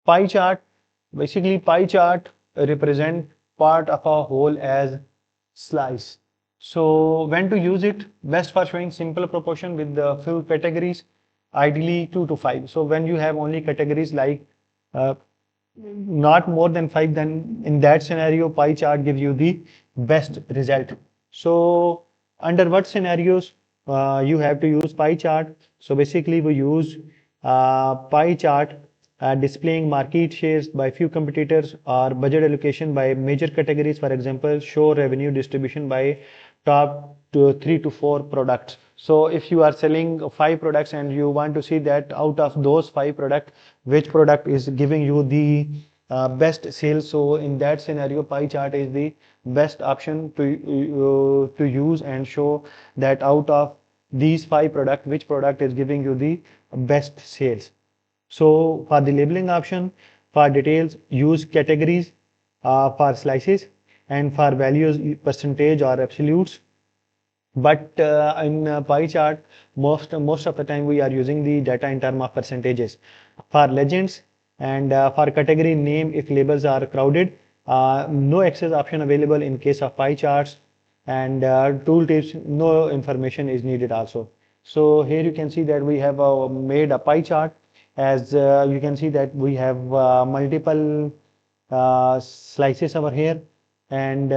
Pie chart, basically pie chart represent part of a whole as slice. So when to use it? Best for showing simple proportion with the few categories, ideally 2 to 5. So when you have only categories like uh, not more than 5, then in that scenario pie chart gives you the best result. So under what scenarios you have to use pie chart? So basically we use pie chart displaying market shares by few competitors or budget allocation by major categories. For example, show revenue distribution by top 3 to 4 products. So if you are selling 5 products and you want to see that out of those 5 products, which product is giving you the best sales. So in that scenario, pie chart is the best option to use and show that out of these 5 products, which product is giving you the best sales. So for the labeling option, for details, use categories for slices, and for values, percentage or absolutes. But in pie chart, most of the time we are using the data in terms of percentages. For legends and for category name, if labels are crowded, no access option available in case of pie charts, and tooltips, no information is needed also. So here you can see that we have made a pie chart. As you can see that we have multiple slices over here, and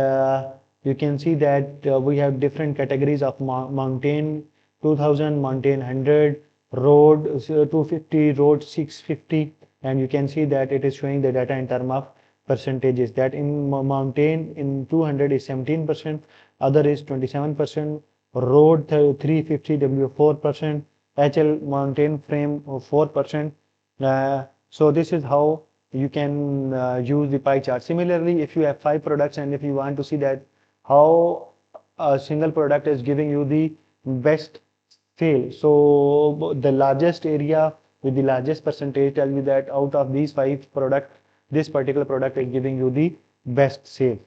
you can see that we have different categories of mountain 2000, mountain 100, road 250, road 650, and you can see that it is showing the data in terms of percentages, that in mountain in 200 is 17%, other is 27%, road 350 W 4%, HL mountain frame 4%. So this is how you can use the pie chart. Similarly, if you have 5 products and if you want to see that how a single product is giving you the best sale, so the largest area with the largest percentage tell you that out of these 5 products, this particular product is giving you the best sale.